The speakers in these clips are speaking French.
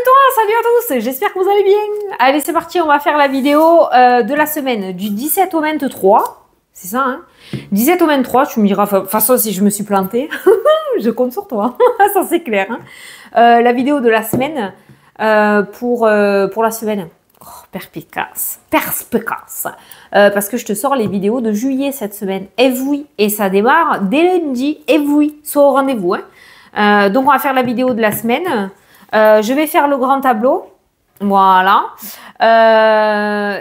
toi, salut à tous, j'espère que vous allez bien. Allez, c'est parti, on va faire la vidéo de la semaine du 17 au 23. C'est ça, hein? 17 au 23, tu me diras, de toute façon, si je me suis plantée, je compte sur toi, ça c'est clair. Hein. La vidéo de la semaine pour la semaine. Oh, perspicace. Parce que je te sors les vidéos de juillet cette semaine. Et oui, et ça démarre dès lundi. Et oui, sois au rendez-vous. Hein. Donc, on va faire la vidéo de la semaine. Je vais faire le grand tableau. Voilà.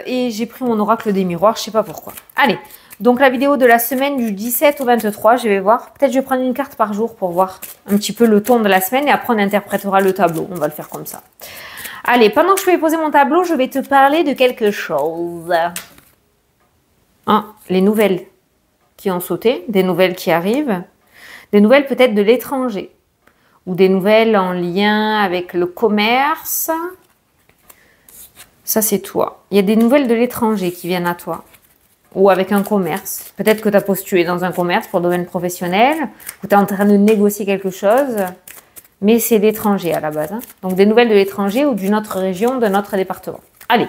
Et j'ai pris mon oracle des miroirs, je sais pas pourquoi. Allez, donc la vidéo de la semaine du 17 au 23, je vais voir. Peut-être je vais prendre une carte par jour pour voir un petit peu le ton de la semaine et après on interprétera le tableau. On va le faire comme ça. Allez, pendant que je vais poser mon tableau, je vais te parler de quelque chose. Hein, les nouvelles qui ont sauté, des nouvelles qui arrivent, des nouvelles peut-être de l'étranger ou des nouvelles en lien avec le commerce. Ça, c'est toi. Il y a des nouvelles de l'étranger qui viennent à toi ou avec un commerce. Peut-être que tu as postulé dans un commerce pour le domaine professionnel ou tu es en train de négocier quelque chose. Mais c'est l'étranger à la base. Hein. Donc, des nouvelles de l'étranger ou d'une autre région, d'un autre département. Allez,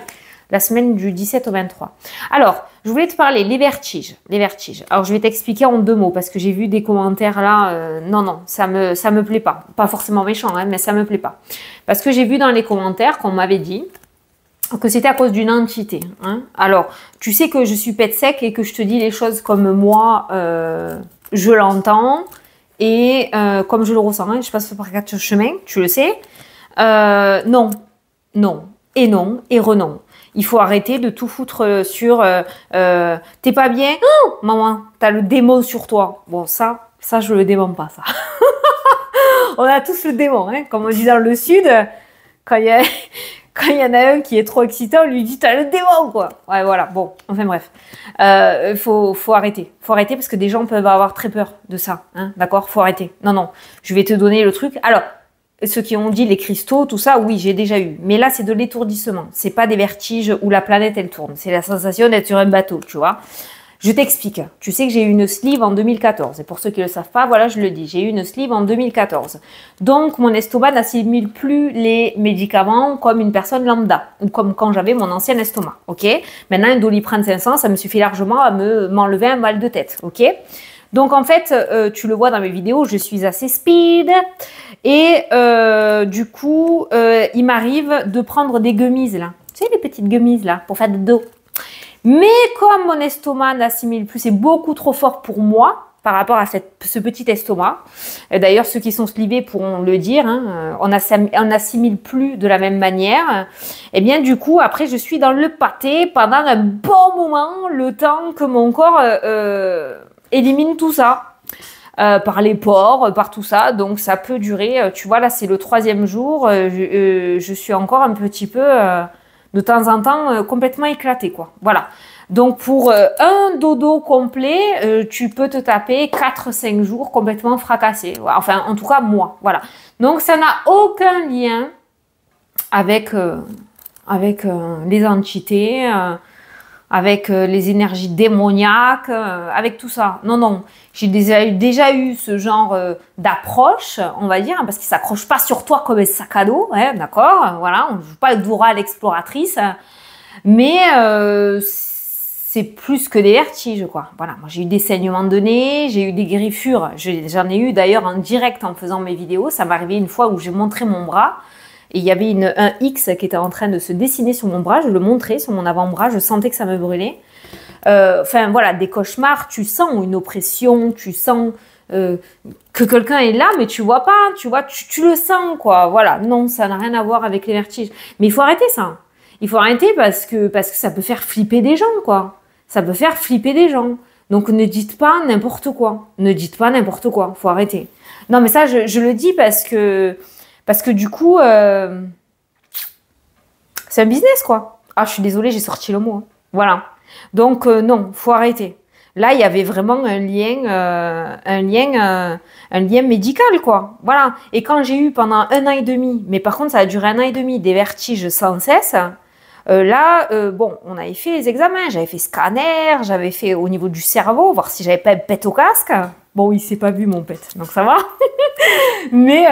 la semaine du 17 au 23. Alors, je voulais te parler, les vertiges. Les vertiges. Alors, je vais t'expliquer en 2 mots parce que j'ai vu des commentaires là. Non, ça me plaît pas. Pas forcément méchant, hein, mais ça me plaît pas. Parce que j'ai vu dans les commentaires qu'on m'avait dit que c'était à cause d'une entité. Hein. Alors, tu sais que je suis pète sec et que je te dis les choses comme moi, je l'entends. Et comme je le ressens, hein, je passe par 4 chemins, tu le sais. Non, et renon. Il faut arrêter de tout foutre sur t'es pas bien, oh, maman, t'as le démon sur toi. Bon, ça je le démon pas, ça. On a tous le démon, hein, comme on dit dans le sud, quand il y en a un qui est trop excitant, on lui dit t'as le démon, quoi. Ouais, voilà, bon, enfin bref. Faut arrêter. Faut arrêter parce que des gens peuvent avoir très peur de ça, hein, d'accord? Faut arrêter. Non, je vais te donner le truc. Alors, ceux qui ont dit les cristaux, tout ça, oui, j'ai déjà eu. Mais là, c'est de l'étourdissement. C'est pas des vertiges où la planète, elle tourne. C'est la sensation d'être sur un bateau, tu vois. Je t'explique. Tu sais que j'ai eu une sleeve en 2014. Et pour ceux qui ne le savent pas, voilà, je le dis. J'ai eu une sleeve en 2014. Donc, mon estomac n'assimile plus les médicaments comme une personne lambda. Ou comme quand j'avais mon ancien estomac. OK? Maintenant, un Doliprane 500, ça me suffit largement à m'enlever un mal de tête. OK? Donc, en fait, tu le vois dans mes vidéos, je suis assez speed. Et du coup, il m'arrive de prendre des gummies, là. Tu sais, les petites gummies, là, pour faire de dos. Mais comme mon estomac n'assimile plus, c'est beaucoup trop fort pour moi par rapport à ce petit estomac. D'ailleurs, ceux qui sont slivés pourront le dire, hein, on n'assimile plus de la même manière. Et bien du coup, après, je suis dans le pâté pendant un bon moment, le temps que mon corps élimine tout ça. Par les pores, par tout ça. Donc, ça peut durer. Tu vois, là, c'est le 3e jour. Je suis encore un petit peu... de temps en temps, complètement éclaté, quoi. Voilà. Donc, pour un dodo complet, tu peux te taper 4-5 jours complètement fracassé. Enfin, en tout cas, moi. Voilà. Donc, ça n'a aucun lien avec les entités, avec les énergies démoniaques, avec tout ça. Non. J'ai déjà eu ce genre d'approche, on va dire, parce qu'il ne s'accroche pas sur toi comme un sac à dos, hein, d'accord? Voilà, on ne joue pas avec Dora l'exploratrice, mais c'est plus que des vertiges, quoi. Voilà, moi j'ai eu des saignements de nez, j'ai eu des griffures, j'en ai eu d'ailleurs en direct en faisant mes vidéos. Ça m'est arrivé une fois où j'ai montré mon bras, et il y avait un X qui était en train de se dessiner sur mon bras, je le montrais sur mon avant-bras, je sentais que ça me brûlait. Enfin voilà, des cauchemars, tu sens une oppression, tu sens que quelqu'un est là, mais tu vois pas, tu vois, tu le sens, quoi. Voilà, non, ça n'a rien à voir avec les vertiges. Mais il faut arrêter ça. Il faut arrêter parce que ça peut faire flipper des gens, quoi. Ça peut faire flipper des gens. Donc ne dites pas n'importe quoi. Ne dites pas n'importe quoi. Faut arrêter. Non, mais ça, je le dis parce que du coup, c'est un business, quoi. Ah, je suis désolée, j'ai sorti le mot. Hein. Voilà. Donc, non, faut arrêter. Là, il y avait vraiment un lien médical, quoi. Voilà. Et quand j'ai eu pendant 1 an et demi, mais par contre, ça a duré 1 an et demi, des vertiges sans cesse, bon, on avait fait les examens. J'avais fait scanner, j'avais fait au niveau du cerveau, voir si j'avais pas une pète au casque. Bon, il s'est pas vu mon pet, donc ça va. Mais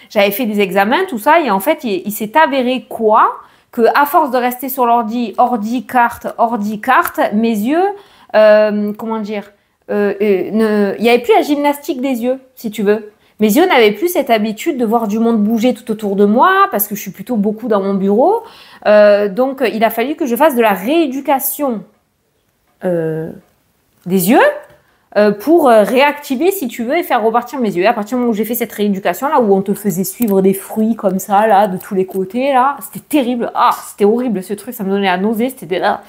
j'avais fait des examens, tout ça, et en fait, il s'est avéré quoi? Que à force de rester sur l'ordi, ordi, carte, mes yeux, comment dire, il n'y avait plus la gymnastique des yeux, si tu veux. Mes yeux n'avaient plus cette habitude de voir du monde bouger tout autour de moi, parce que je suis plutôt beaucoup dans mon bureau. Donc, il a fallu que je fasse de la rééducation des yeux pour réactiver, si tu veux, et faire repartir mes yeux. Et à partir du moment où j'ai fait cette rééducation, là, où on te faisait suivre des fruits comme ça, là, de tous les côtés, là, c'était terrible. Ah, c'était horrible ce truc, ça me donnait la nausée, c'était là.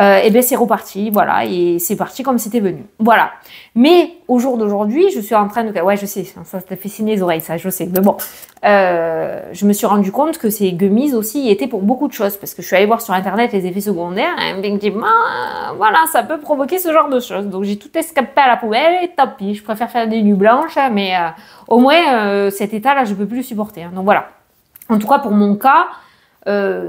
Et bien c'est reparti, voilà, et c'est parti comme c'était venu. Voilà. Mais au jour d'aujourd'hui, je suis en train de... Ouais, je sais, ça t'a fait signer les oreilles, ça, je sais. Mais bon, je me suis rendu compte que ces gummies aussi étaient pour beaucoup de choses, parce que je suis allée voir sur Internet les effets secondaires, et effectivement, voilà, ça peut provoquer ce genre de choses. Donc j'ai tout escapé à la poubelle, et tant pis, je préfère faire des nuits blanches, mais au moins, cet état-là, je peux plus le supporter. Hein. Donc voilà. En tout cas, pour mon cas...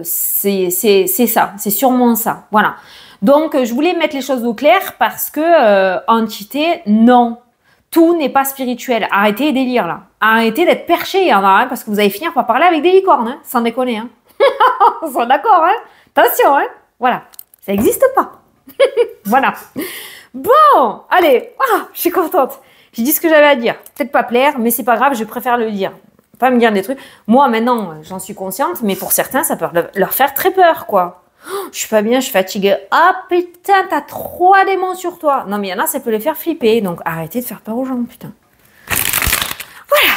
c'est ça, c'est sûrement ça, voilà. Donc, je voulais mettre les choses au clair parce que, entité, non, tout n'est pas spirituel. Arrêtez les délires, là. Arrêtez d'être perché, hein, parce que vous allez finir par parler avec des licornes, hein, sans déconner, hein. On est d'accord, hein. Attention, hein. Voilà, ça n'existe pas. Voilà. Bon, allez, je suis contente. J'ai dit ce que j'avais à dire. Peut-être pas plaire, mais c'est pas grave, je préfère le dire. Pas me dire des trucs. Moi, maintenant, j'en suis consciente, mais pour certains, ça peut leur faire très peur, quoi. Oh, je suis pas bien, je suis fatiguée. Ah, putain, t'as 3 démons sur toi. Non, mais il y en a, ça peut les faire flipper. Donc, arrêtez de faire peur aux gens, putain. Voilà.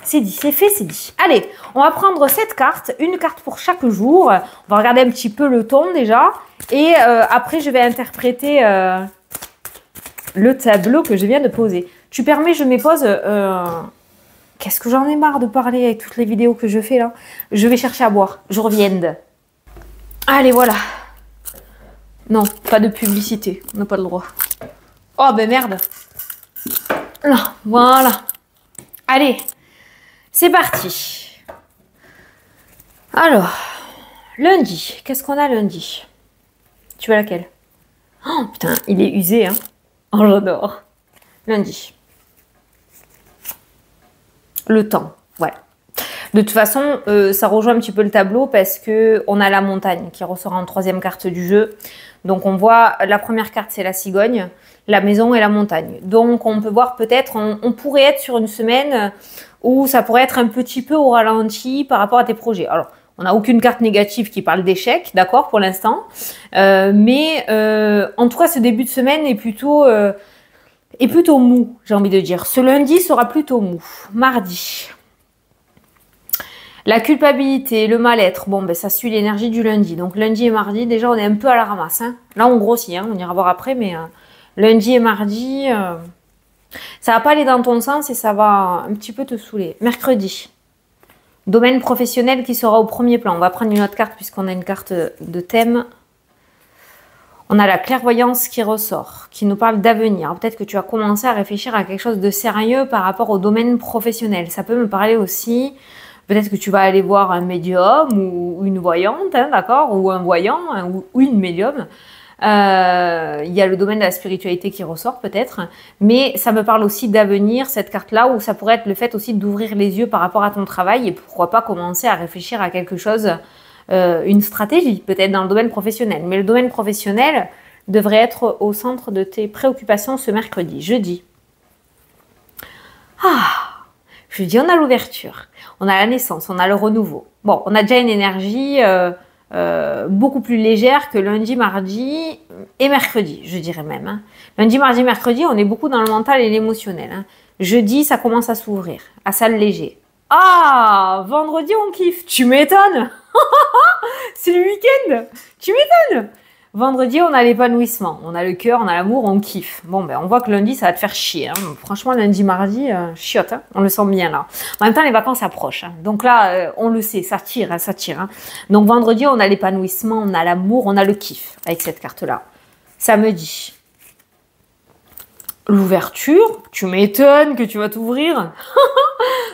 C'est dit, c'est fait, c'est dit. Allez, on va prendre cette carte, une carte pour chaque jour. On va regarder un petit peu le ton, déjà. Et après, je vais interpréter le tableau que je viens de poser. Tu permets, je me pose... Qu'est-ce que j'en ai marre de parler avec toutes les vidéos que je fais là. Je vais chercher à boire. Je reviens. Allez, voilà. Non, pas de publicité. On n'a pas le droit. Oh, ben merde. Non, voilà. Allez, c'est parti. Alors, lundi. Qu'est-ce qu'on a lundi? Tu veux laquelle? Oh, putain, il est usé, hein. Oh, j'adore. Lundi. Le temps, ouais. De toute façon, ça rejoint un petit peu le tableau parce que on a la montagne qui ressort en 3e carte du jeu. Donc on voit, la première carte c'est la cigogne, la maison et la montagne. Donc on peut voir peut-être, on pourrait être sur une semaine où ça pourrait être un petit peu au ralenti par rapport à tes projets. Alors, on n'a aucune carte négative qui parle d'échec, d'accord, pour l'instant. Mais en tout cas, ce début de semaine est plutôt mou, j'ai envie de dire. Ce lundi sera plutôt mou. Mardi. La culpabilité, le mal-être, bon, ben ça suit l'énergie du lundi. Donc lundi et mardi, déjà, on est un peu à la ramasse. Hein. Là, on grossit, hein, on ira voir après, mais lundi et mardi, ça va pas aller dans ton sens et ça va un petit peu te saouler. Mercredi. Domaine professionnel qui sera au premier plan. On va prendre une autre carte puisqu'on a une carte de thème. On a la clairvoyance qui ressort, qui nous parle d'avenir. Peut-être que tu as commencé à réfléchir à quelque chose de sérieux par rapport au domaine professionnel. Ça peut me parler aussi, peut-être que tu vas aller voir un médium ou une voyante, hein, d'accord, ou un voyant ou une médium. Il y a le domaine de la spiritualité qui ressort peut-être, mais ça me parle aussi d'avenir, cette carte-là, où ça pourrait être le fait aussi d'ouvrir les yeux par rapport à ton travail et pourquoi pas commencer à réfléchir à quelque chose, une stratégie peut-être dans le domaine professionnel. Mais le domaine professionnel devrait être au centre de tes préoccupations ce mercredi, jeudi. Jeudi, on a l'ouverture, on a la naissance, on a le renouveau. Bon, on a déjà une énergie beaucoup plus légère que lundi, mardi et mercredi, je dirais même. Hein. Lundi, mardi, mercredi, on est beaucoup dans le mental et l'émotionnel. Hein. Jeudi, ça commence à s'ouvrir, à s'alléger. Ah, vendredi, on kiffe. Tu m'étonnes. C'est le week-end. Tu m'étonnes. Vendredi, on a l'épanouissement. On a le cœur, on a l'amour, on kiffe. Bon, ben, on voit que lundi, ça va te faire chier. Hein. Franchement, lundi, mardi, chiotte. Hein. On le sent bien là. En même temps, les vacances approchent. Hein. Donc là, on le sait, ça tire, hein, ça tire. Hein. Donc vendredi, on a l'épanouissement, on a l'amour, on a le kiff avec cette carte-là. Samedi. L'ouverture, tu m'étonnes que tu vas t'ouvrir.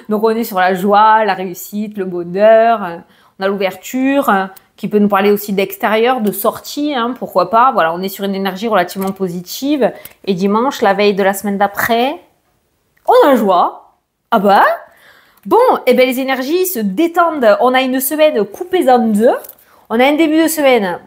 Donc on est sur la joie, la réussite, le bonheur. On a l'ouverture qui peut nous parler aussi d'extérieur, de sortie, hein, pourquoi pas. Voilà, on est sur une énergie relativement positive. Et dimanche, la veille de la semaine d'après, on a joie. Ah bah, bon, et ben les énergies se détendent. On a une semaine coupée en deux. On a un début de semaine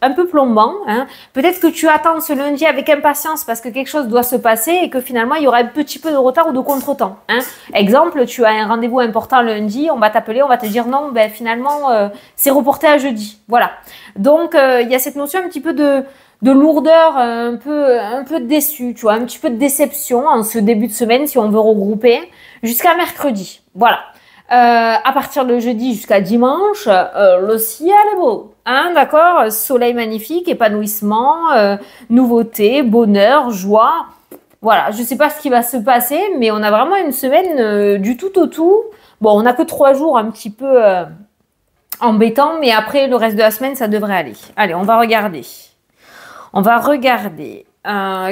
un peu plombant. Hein. Peut-être que tu attends ce lundi avec impatience parce que quelque chose doit se passer et que finalement, il y aura un petit peu de retard ou de contretemps. Hein. Exemple, tu as un rendez-vous important lundi, on va t'appeler, on va te dire non, ben finalement, c'est reporté à jeudi. Voilà. Donc, il y a cette notion un petit peu de lourdeur, un peu déçu, tu vois, un petit peu de déception en ce début de semaine si on veut regrouper jusqu'à mercredi. Voilà. À partir de jeudi jusqu'à dimanche, le ciel est beau, hein, d'accord? Soleil magnifique, épanouissement, nouveauté, bonheur, joie. Voilà, je sais pas ce qui va se passer, mais on a vraiment une semaine du tout au tout. Bon, on n'a que 3 jours un petit peu embêtants, mais après le reste de la semaine, ça devrait aller. Allez, on va regarder. On va regarder.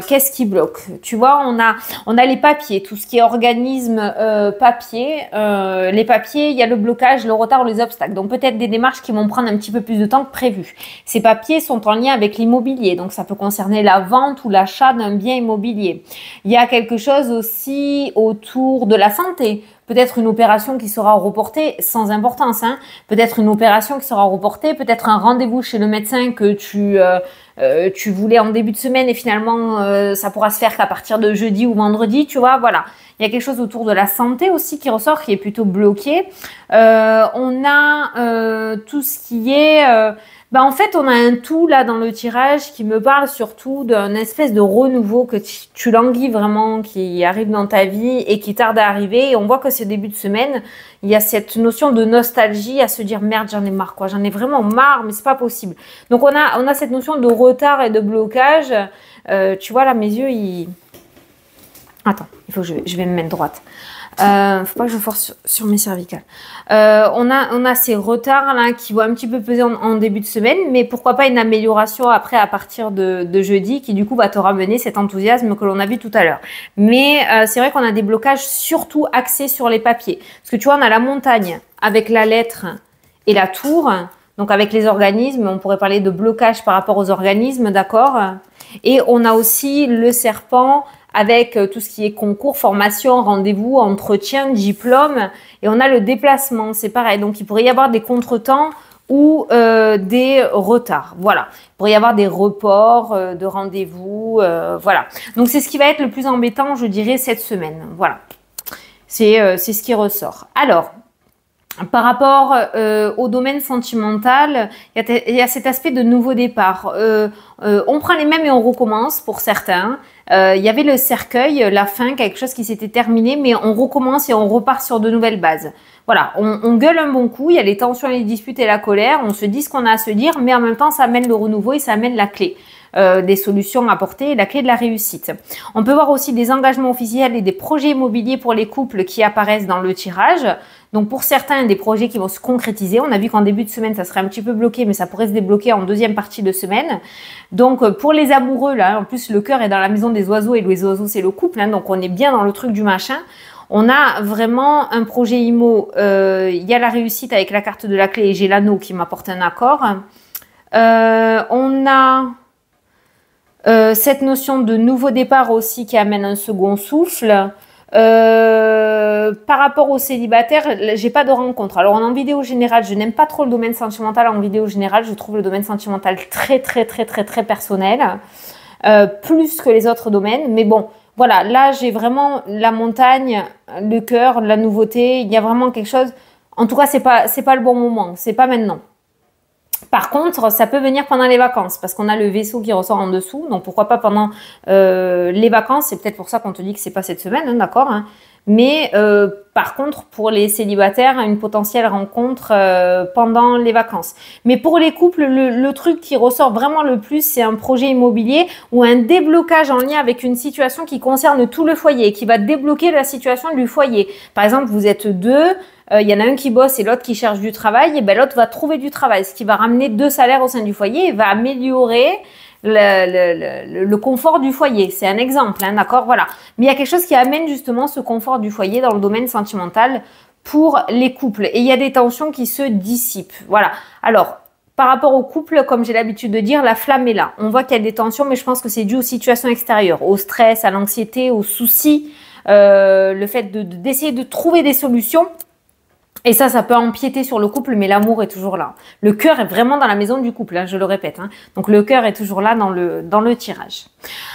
Qu'est-ce qui bloque? Tu vois, on a les papiers, tout ce qui est organisme papier. Les papiers, il y a le blocage, le retard ou les obstacles. Donc peut-être des démarches qui vont prendre un petit peu plus de temps que prévu. Ces papiers sont en lien avec l'immobilier, donc ça peut concerner la vente ou l'achat d'un bien immobilier. Il y a quelque chose aussi autour de la santé. Peut-être une opération qui sera reportée sans importance. Hein. Peut-être une opération qui sera reportée. Peut-être un rendez-vous chez le médecin que tu voulais en début de semaine et finalement ça pourra se faire qu'à partir de jeudi ou vendredi. Tu vois, voilà. Il y a quelque chose autour de la santé aussi qui ressort, qui est plutôt bloqué. On a tout ce qui est... en fait, on a un tout là dans le tirage qui me parle surtout d'un espèce de renouveau que tu languis vraiment, qui arrive dans ta vie et qui tarde à arriver. Et on voit que ce début de semaine, il y a cette notion de nostalgie à se dire merde, j'en ai marre quoi, j'en ai vraiment marre, mais c'est pas possible. Donc on a cette notion de retard et de blocage. Tu vois là, mes yeux, ils... Attends, il faut que je vais me mettre droite. Faut pas que je force sur mes cervicales. On a ces retards là qui vont un petit peu peser en début de semaine, mais pourquoi pas une amélioration après à partir de jeudi qui du coup va te ramener cet enthousiasme que l'on a vu tout à l'heure. Mais c'est vrai qu'on a des blocages surtout axés sur les papiers. Parce que tu vois, on a la montagne avec la lettre et la tour. Donc avec les organismes, on pourrait parler de blocage par rapport aux organismes, d'accord? Et on a aussi le serpent avec tout ce qui est concours, formation, rendez-vous, entretien, diplôme. Et on a le déplacement, c'est pareil. Donc, il pourrait y avoir des contretemps ou des retards. Voilà. Il pourrait y avoir des reports de rendez-vous. Voilà. Donc, c'est ce qui va être le plus embêtant, je dirais, cette semaine. Voilà. C'est ce qui ressort. Alors, par rapport au domaine sentimental, il y a cet aspect de nouveau départ. On prend les mêmes et on recommence pour certains. Il y avait le cercueil, la fin, quelque chose qui s'était terminé, mais on recommence et on repart sur de nouvelles bases. Voilà, on gueule un bon coup, il y a les tensions, les disputes et la colère, on se dit ce qu'on a à se dire, mais en même temps, ça amène le renouveau et ça amène la clé. Des solutions apportées et la clé de la réussite. On peut voir aussi des engagements officiels et des projets immobiliers pour les couples qui apparaissent dans le tirage. Donc pour certains, des projets qui vont se concrétiser. On a vu qu'en début de semaine, ça serait un petit peu bloqué, mais ça pourrait se débloquer en deuxième partie de semaine. Donc pour les amoureux, là, en plus le cœur est dans la maison des oiseaux et les oiseaux c'est le couple, hein, donc on est bien dans le truc du machin. On a vraiment un projet IMO. Il y a la réussite avec la carte de la clé et j'ai l'anneau qui m'apporte un accord. On a... cette notion de nouveau départ aussi qui amène un second souffle. Par rapport aux célibataires, j'ai pas de rencontre. Alors en vidéo générale, je n'aime pas trop le domaine sentimental. En vidéo générale, je trouve le domaine sentimental très personnel, plus que les autres domaines. Mais bon, voilà, là j'ai vraiment la montagne, le cœur, la nouveauté. Il y a vraiment quelque chose. En tout cas, c'est pas le bon moment. C'est pas maintenant. Par contre, ça peut venir pendant les vacances parce qu'on a le vaisseau qui ressort en dessous. Donc, pourquoi pas pendant les vacances. C'est peut-être pour ça qu'on te dit que c'est pas cette semaine, hein, d'accord, hein. Mais par contre, pour les célibataires, une potentielle rencontre pendant les vacances. Mais pour les couples, le truc qui ressort vraiment le plus, c'est un projet immobilier ou un déblocage en lien avec une situation qui concerne tout le foyer, qui va débloquer la situation du foyer. Par exemple, vous êtes deux. Il y en a un qui bosse et l'autre qui cherche du travail, et ben l'autre va trouver du travail, ce qui va ramener 2 salaires au sein du foyer et va améliorer le confort du foyer. C'est un exemple, hein, d'accord, voilà. Mais il y a quelque chose qui amène justement ce confort du foyer dans le domaine sentimental pour les couples. Et il y a des tensions qui se dissipent, voilà. Alors, par rapport au couple, comme j'ai l'habitude de dire, la flamme est là. On voit qu'il y a des tensions, mais je pense que c'est dû aux situations extérieures, au stress, à l'anxiété, aux soucis le fait d'essayer de trouver des solutions. Et ça peut empiéter sur le couple, mais l'amour est toujours là. Le cœur est vraiment dans la maison du couple, hein, je le répète. Hein. Donc le cœur est toujours là dans le tirage.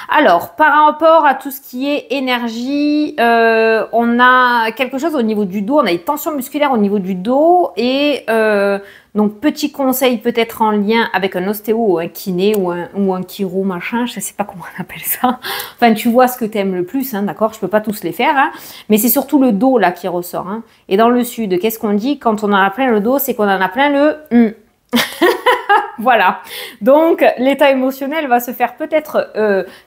Alors, par rapport à tout ce qui est énergie, on a quelque chose au niveau du dos, on a des tensions musculaires au niveau du dos et donc petit conseil peut-être en lien avec un ostéo ou un kiné ou un chiro machin, je sais pas comment on appelle ça. Enfin, tu vois ce que tu aimes le plus, hein, d'accord? Je peux pas tous les faire, hein, mais c'est surtout le dos là qui ressort. Hein. Et dans le sud, qu'est-ce qu'on dit quand on en a plein le dos? C'est qu'on en a plein le Voilà, donc l'état émotionnel va se faire peut-être,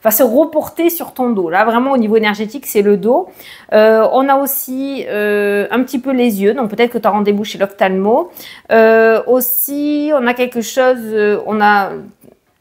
va se reporter sur ton dos. Là, vraiment au niveau énergétique, c'est le dos. On a aussi un petit peu les yeux, donc peut-être que tu as rendez-vous chez l'ophtalmo. Aussi, on a quelque chose, on a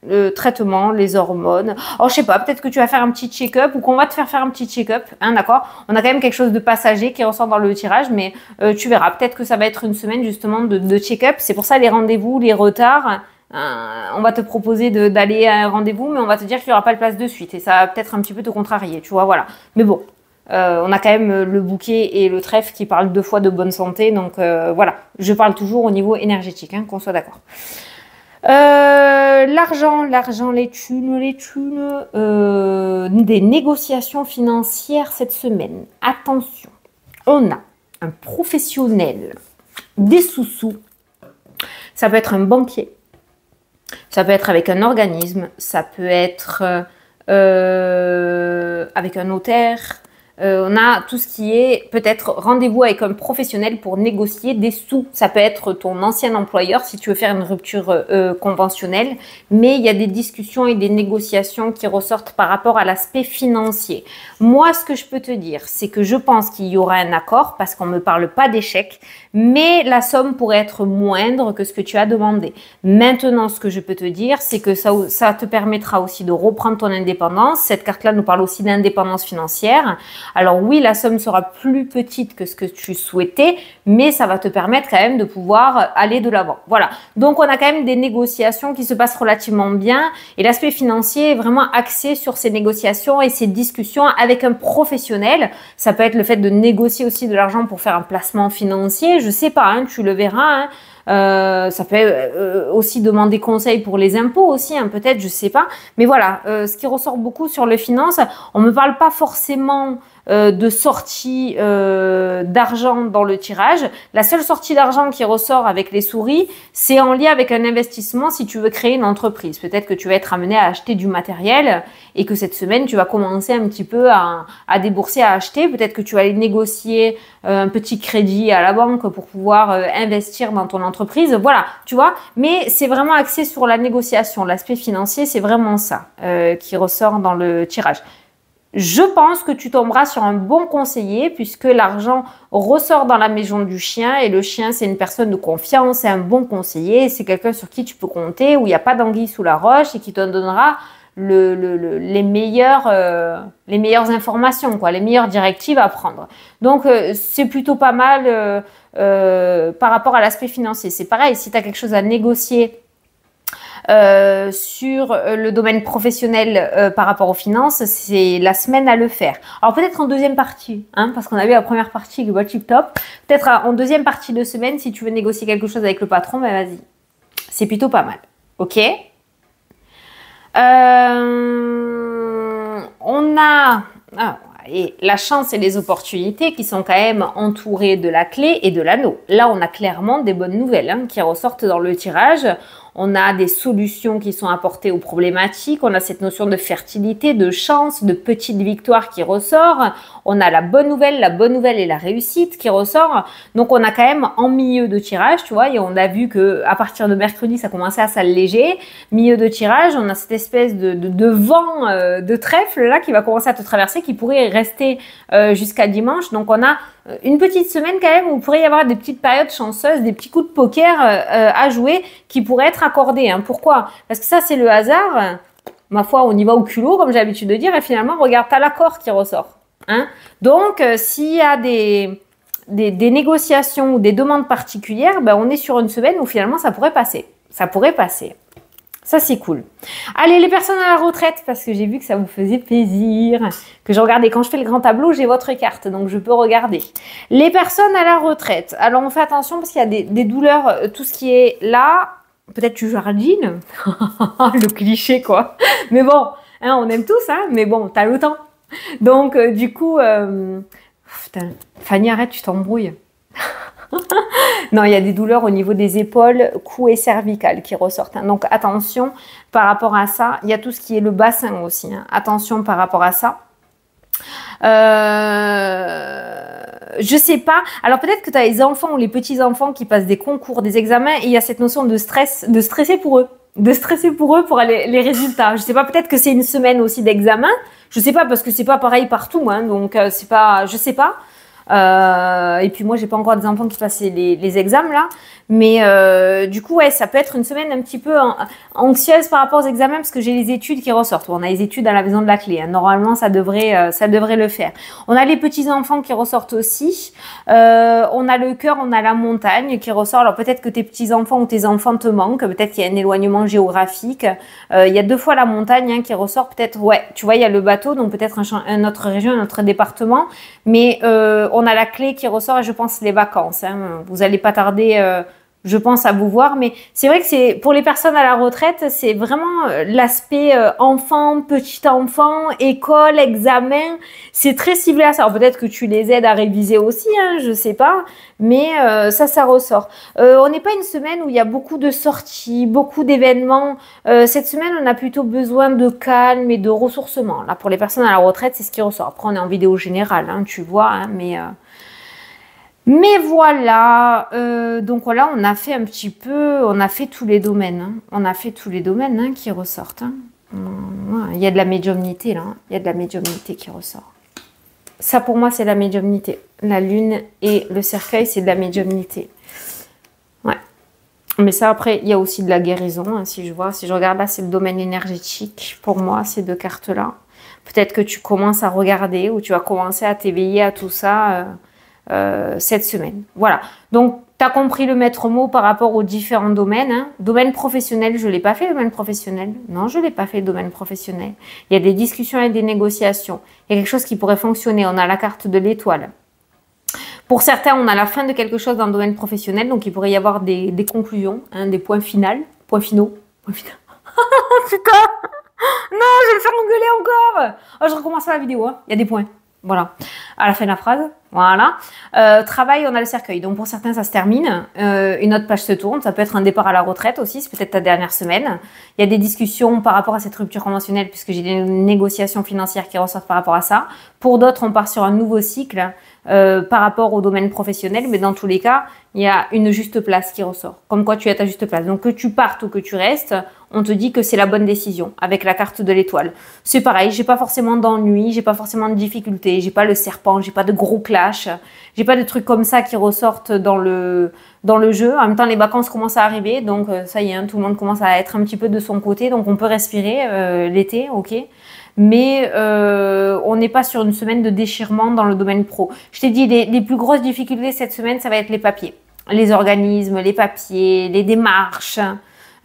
le traitement, les hormones. Alors, je sais pas, peut-être que tu vas faire un petit check-up ou qu'on va te faire un petit check-up, hein, d'accord? On a quand même quelque chose de passager qui ressort dans le tirage, mais tu verras, peut-être que ça va être une semaine justement de check-up. C'est pour ça les rendez-vous, les retards. On va te proposer d'aller à un rendez-vous, mais on va te dire qu'il n'y aura pas de place de suite et ça va peut-être un petit peu te contrarier, tu vois, voilà. Mais bon, on a quand même le bouquet et le trèfle qui parlent 2 fois de bonne santé, donc voilà. Je parle toujours au niveau énergétique, hein, qu'on soit d'accord. L'argent, les thunes, des négociations financières cette semaine. Attention, on a un professionnel, des sous-sous. Ça peut être un banquier, ça peut être avec un organisme, ça peut être avec un notaire. On a tout ce qui est peut-être rendez-vous avec un professionnel pour négocier des sous. Ça peut être ton ancien employeur si tu veux faire une rupture conventionnelle, mais il y a des discussions et des négociations qui ressortent par rapport à l'aspect financier. Moi, ce que je peux te dire, c'est que je pense qu'il y aura un accord parce qu'on ne me parle pas d'échec, mais la somme pourrait être moindre que ce que tu as demandé. Maintenant, ce que je peux te dire, c'est que ça te permettra aussi de reprendre ton indépendance. Cette carte-là nous parle aussi d'indépendance financière. Alors oui, la somme sera plus petite que ce que tu souhaitais, mais ça va te permettre quand même de pouvoir aller de l'avant. Voilà. Donc, on a quand même des négociations qui se passent relativement bien et l'aspect financier est vraiment axé sur ces négociations et ces discussions avec un professionnel. Ça peut être le fait de négocier aussi de l'argent pour faire un placement financier. Je sais pas, hein, tu le verras. Hein. Ça peut aussi demander conseil pour les impôts aussi, hein, peut-être, je sais pas. Mais voilà, ce qui ressort beaucoup sur les finances, on me parle pas forcément de sortie d'argent dans le tirage. La seule sortie d'argent qui ressort avec les souris, c'est en lien avec un investissement si tu veux créer une entreprise. Peut-être que tu vas être amené à acheter du matériel et que cette semaine, tu vas commencer un petit peu à débourser, à acheter. Peut-être que tu vas aller négocier un petit crédit à la banque pour pouvoir investir dans ton entreprise. Voilà, tu vois. Mais c'est vraiment axé sur la négociation. L'aspect financier, c'est vraiment ça qui ressort dans le tirage. Je pense que tu tomberas sur un bon conseiller puisque l'argent ressort dans la maison du chien et le chien, c'est une personne de confiance, c'est un bon conseiller, c'est quelqu'un sur qui tu peux compter, où il n'y a pas d'anguille sous la roche et qui te donnera les meilleures informations, quoi, les meilleures directives à prendre. Donc, c'est plutôt pas mal par rapport à l'aspect financier. C'est pareil, si tu as quelque chose à négocier sur le domaine professionnel par rapport aux finances, c'est la semaine à le faire. Alors peut-être en deuxième partie, hein, parce qu'on a vu la première partie qui va tip top. Peut-être en deuxième partie de semaine, si tu veux négocier quelque chose avec le patron, ben vas-y. C'est plutôt pas mal. Ok. On a et la chance et les opportunités qui sont quand même entourées de la clé et de l'anneau. Là, on a clairement des bonnes nouvelles hein, qui ressortent dans le tirage. On a des solutions qui sont apportées aux problématiques. On a cette notion de fertilité, de chance, de petite victoire qui ressort. On a la bonne nouvelle et la réussite qui ressort. Donc, on a quand même en milieu de tirage, tu vois, et on a vu que à partir de mercredi, ça commençait à s'alléger. Milieu de tirage, on a cette espèce de vent de trèfle là qui va commencer à te traverser, qui pourrait rester jusqu'à dimanche. Donc, on a une petite semaine quand même où il pourrait y avoir des petites périodes chanceuses, des petits coups de poker à jouer qui pourraient être accordés. Hein. Pourquoi? Parce que ça, c'est le hasard. Ma foi, on y va au culot, comme j'ai l'habitude de dire, et finalement, regarde, t'as l'accord qui ressort. Hein. Donc, s'il y a des négociations ou des demandes particulières, ben, on est sur une semaine où finalement, ça pourrait passer. Ça pourrait passer. Ça, c'est cool. Allez, les personnes à la retraite, parce que j'ai vu que ça vous faisait plaisir, que je regardais. Quand je fais le grand tableau, j'ai votre carte, donc je peux regarder. Les personnes à la retraite. Alors, on fait attention parce qu'il y a des douleurs, tout ce qui est là. Peut-être tu jardines. Le cliché, quoi. Mais bon, hein, on aime tous, hein, mais bon, t'as le temps. Donc, du coup... Putain, Fanny, arrête, tu t'embrouilles. Non, il y a des douleurs au niveau des épaules, cou et cervicales qui ressortent. Hein. Donc, attention par rapport à ça. Il y a tout ce qui est le bassin aussi. Hein. Attention par rapport à ça. Je sais pas. Alors, peut-être que tu as les enfants ou les petits-enfants qui passent des concours, des examens, et il y a cette notion de stress, de stresser pour eux. De stresser pour eux pour les résultats. Je sais pas, peut-être que c'est une semaine aussi d'examen. Je sais pas, parce que c'est pas pareil partout. Hein. Donc, c'est pas... Je sais pas. Et puis moi j'ai pas encore des enfants qui passent les examens là, mais du coup ouais, ça peut être une semaine un petit peu anxieuse par rapport aux examens parce que j'ai les études qui ressortent. On a les études à la maison de la clé, hein. Normalement ça devrait le faire. On a les petits enfants qui ressortent aussi, on a le cœur, on a la montagne qui ressort. Alors peut-être que tes petits enfants ou tes enfants te manquent, peut-être qu'il y a un éloignement géographique. Il y a 2 fois la montagne hein, qui ressort, peut-être ouais, tu vois il y a le bateau, donc peut-être une autre région, un autre département, mais on a la clé qui ressort et je pense les vacances. Hein. Vous n'allez pas tarder, je pense, à vous voir. Mais c'est vrai que c'est pour les personnes à la retraite, c'est vraiment l'aspect enfant, petit enfant, école, examen. C'est très ciblé à ça. Alors peut-être que tu les aides à réviser aussi, hein, je sais pas. Mais ça ressort. On n'est pas une semaine où il y a beaucoup de sorties, beaucoup d'événements. Cette semaine, on a plutôt besoin de calme et de ressourcement. Là, pour les personnes à la retraite, c'est ce qui ressort. Après, on est en vidéo générale, hein, tu vois, hein, mais voilà, donc voilà, on a fait un petit peu, on a fait tous les domaines, hein. On a fait tous les domaines hein, qui ressortent. Hein. Il y a de la médiumnité là, hein. Il y a de la médiumnité qui ressort. Ça pour moi c'est la médiumnité. La lune et le cercueil c'est de la médiumnité. Ouais. Mais ça après il y a aussi de la guérison. Hein, si je regarde là c'est le domaine énergétique. Pour moi ces 2 cartes là. Peut-être que tu commences à regarder ou tu vas commencer à t'éveiller à tout ça. Cette semaine. Voilà. Donc, tu as compris le maître mot par rapport aux différents domaines. Hein. Domaine professionnel, je ne l'ai pas fait, le domaine professionnel. Non, je ne l'ai pas fait, le domaine professionnel. Il y a des discussions et des négociations. Il y a quelque chose qui pourrait fonctionner. On a la carte de l'étoile. Pour certains, on a la fin de quelque chose dans le domaine professionnel. Donc, il pourrait y avoir des conclusions, hein, des points finaux. Points finaux. Putain. Non, je vais me faire engueuler encore. Oh, je recommence la vidéo. Hein. Il y a des points. Voilà, à la fin de la phrase, voilà. Travail, on a le cercueil. Donc pour certains, ça se termine. Une autre page se tourne. Ça peut être un départ à la retraite aussi. C'est peut-être ta dernière semaine. Il y a des discussions par rapport à cette rupture conventionnelle puisque j'ai des négociations financières qui ressortent par rapport à ça. Pour d'autres, on part sur un nouveau cycle par rapport au domaine professionnel. Mais dans tous les cas, il y a une juste place qui ressort. Comme quoi tu es à ta juste place. Donc que tu partes ou que tu restes, on te dit que c'est la bonne décision avec la carte de l'étoile. C'est pareil, j'ai pas forcément d'ennui, j'ai pas forcément de difficultés, j'ai pas le serpent, j'ai pas de gros clash, j'ai pas de trucs comme ça qui ressortent dans le jeu. En même temps, les vacances commencent à arriver, donc ça y est, hein, tout le monde commence à être un petit peu de son côté, donc on peut respirer l'été, ok. Mais on n'est pas sur une semaine de déchirement dans le domaine pro. Je t'ai dit, les plus grosses difficultés cette semaine, ça va être les papiers. Les organismes, les papiers, les démarches.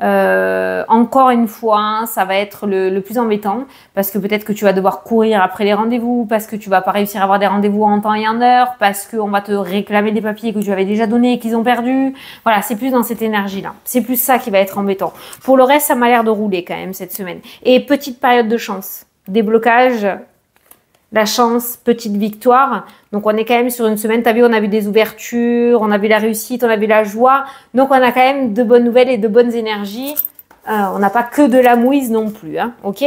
Encore une fois, ça va être le plus embêtant parce que peut-être que tu vas devoir courir après les rendez-vous, parce que tu vas pas réussir à avoir des rendez-vous en temps et en heure, parce qu'on va te réclamer des papiers que tu avais déjà donnés et qu'ils ont perdus. Voilà, c'est plus dans cette énergie-là. C'est plus ça qui va être embêtant. Pour le reste, ça m'a l'air de rouler quand même cette semaine. Et petite période de chance. Déblocage, la chance, petite victoire. Donc, on est quand même sur une semaine. Tu as vu, on a vu des ouvertures, on a vu la réussite, on a vu la joie. Donc, on a quand même de bonnes nouvelles et de bonnes énergies. On n'a pas que de la mouise non plus. Hein, ok?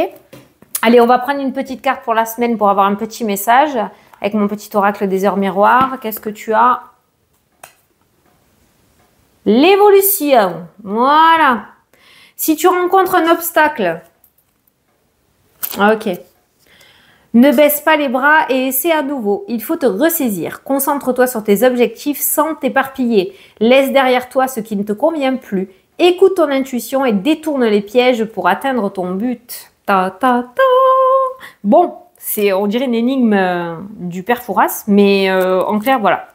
Allez, on va prendre une petite carte pour la semaine pour avoir un petit message avec mon petit oracle des heures miroirs. Qu'est-ce que tu as? L'évolution. Voilà. Si tu rencontres un obstacle, ok. Ne baisse pas les bras et essaie à nouveau. Il faut te ressaisir. Concentre-toi sur tes objectifs sans t'éparpiller. Laisse derrière toi ce qui ne te convient plus. Écoute ton intuition et détourne les pièges pour atteindre ton but. Ta ta ta. Bon, on dirait une énigme du père Fouras, mais en clair, voilà.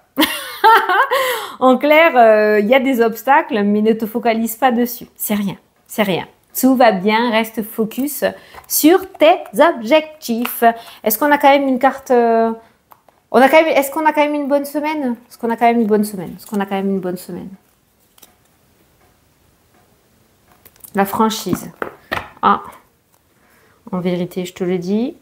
En clair, il y a des obstacles, mais ne te focalise pas dessus. C'est rien. C'est rien. Tout va bien, reste focus sur tes objectifs. Est-ce qu'on a quand même une carte... Est-ce qu'on a quand même une bonne semaine? Est-ce qu'on a quand même une bonne semaine? Est-ce qu'on a quand même une bonne semaine? La franchise. Ah, en vérité, je te le dis.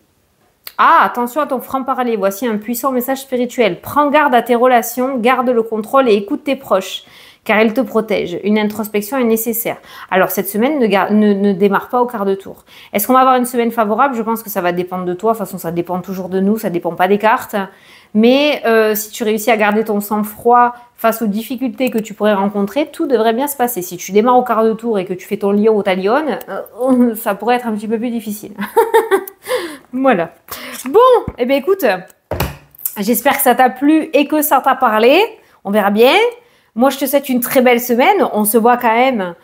Ah, attention à ton franc-parler. Voici un puissant message spirituel. Prends garde à tes relations, garde le contrôle et écoute tes proches, car ils te protègent. Une introspection est nécessaire. Alors, cette semaine ne démarre pas au quart de tour. Est-ce qu'on va avoir une semaine favorable? Je pense que ça va dépendre de toi. De toute façon, ça dépend toujours de nous. Ça dépend pas des cartes. Mais si tu réussis à garder ton sang-froid face aux difficultés que tu pourrais rencontrer, tout devrait bien se passer. Si tu démarres au quart de tour et que tu fais ton lion ou ta lionne, ça pourrait être un petit peu plus difficile. Voilà. Bon, eh bien écoute, j'espère que ça t'a plu et que ça t'a parlé. On verra bien. Moi, je te souhaite une très belle semaine. On se voit quand même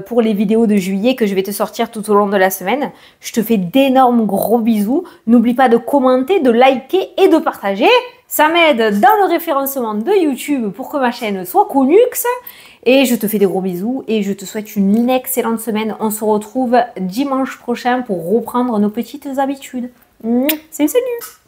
pour les vidéos de juillet que je vais te sortir tout au long de la semaine. Je te fais d'énormes gros bisous. N'oublie pas de commenter, de liker et de partager. Ça m'aide dans le référencement de YouTube pour que ma chaîne soit connue. Et je te fais des gros bisous et je te souhaite une excellente semaine. On se retrouve dimanche prochain pour reprendre nos petites habitudes. Salut, salut!